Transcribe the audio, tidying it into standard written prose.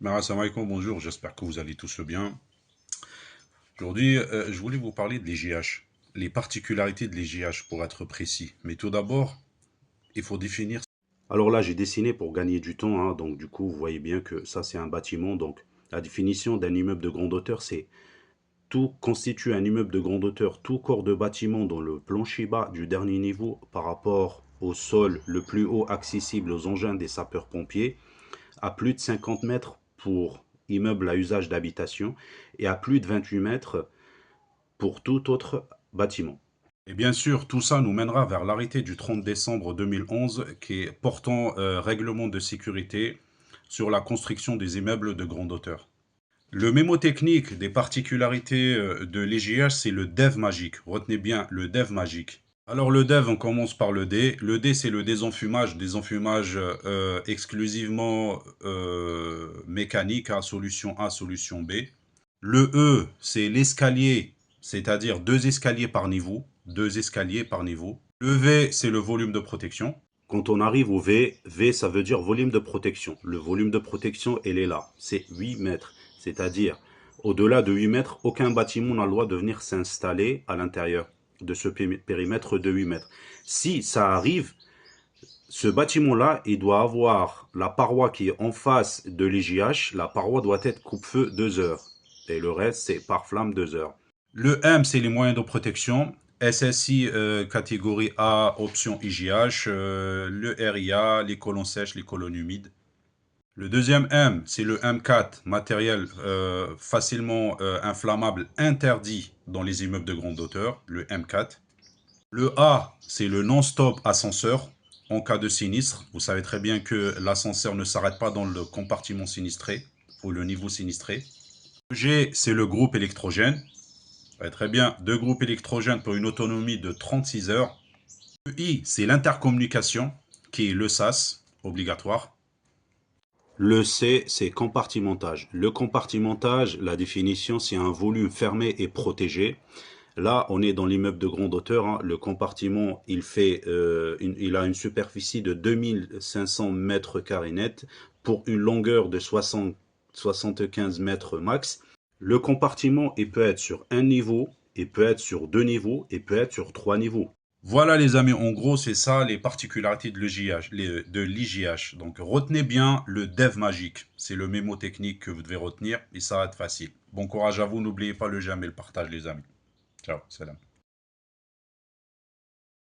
Assalamu alaikum, bonjour, j'espère que vous allez tous bien. Aujourd'hui, je voulais vous parler de l'IGH, les particularités de l'IGH pour être précis. Mais tout d'abord, il faut définir. Alors là, j'ai dessiné pour gagner du temps, hein, donc du coup, vous voyez bien que ça, c'est un bâtiment. Donc, la définition d'un immeuble de grande hauteur, c'est tout constitue un immeuble de grande hauteur, tout corps de bâtiment dont le plancher bas du dernier niveau par rapport au sol le plus haut accessible aux engins des sapeurs-pompiers à plus de 50 mètres pour immeuble à usage d'habitation et à plus de 28 mètres pour tout autre bâtiment. Et bien sûr, tout ça nous mènera vers l'arrêté du 30 décembre 2011 qui est portant règlement de sécurité sur la construction des immeubles de grande hauteur. Le mémotechnique des particularités de l'EGH, c'est le DEV magique. Retenez bien le DEV magique. Alors le DEV, on commence par le D. Le D, c'est le désenfumage exclusivement mécanique, à solution A, solution B. Le E, c'est l'escalier, c'est-à-dire deux escaliers par niveau. Deux escaliers par niveau. Le V, c'est le volume de protection. Quand on arrive au V, V, ça veut dire volume de protection. Le volume de protection, il est là. C'est 8 mètres. C'est-à-dire, au-delà de 8 mètres, aucun bâtiment n'a le droit de venir s'installer à l'intérieur de ce périmètre de 8 mètres. Si ça arrive, ce bâtiment-là, il doit avoir la paroi qui est en face de l'IGH. La paroi doit être coupe-feu 2 heures. Et le reste, c'est par flamme 2 heures. Le M, c'est les moyens de protection. SSI catégorie A, option IGH. Le RIA, les colonnes sèches, les colonnes humides. Le deuxième M, c'est le M4, matériel facilement inflammable, interdit dans les immeubles de grande hauteur, le M4. Le A, c'est le non-stop ascenseur en cas de sinistre. Vous savez très bien que l'ascenseur ne s'arrête pas dans le compartiment sinistré ou le niveau sinistré. Le G, c'est le groupe électrogène. Très bien, deux groupes électrogènes pour une autonomie de 36 heures. Le I, c'est l'intercommunication, qui est le SAS, obligatoire. Le C, c'est compartimentage. Le compartimentage, la définition, c'est un volume fermé et protégé. Là, on est dans l'immeuble de grande hauteur, hein. Le compartiment, il a une superficie de 2500 mètres carrés net pour une longueur de 75 mètres max. Le compartiment, il peut être sur un niveau, il peut être sur deux niveaux, il peut être sur trois niveaux. Voilà les amis, en gros c'est ça les particularités de l'IGH. Donc retenez bien le dev magique, c'est le mémo technique que vous devez retenir et ça va être facile. Bon courage à vous, n'oubliez pas le j'aime et le partage les amis. Ciao, salam.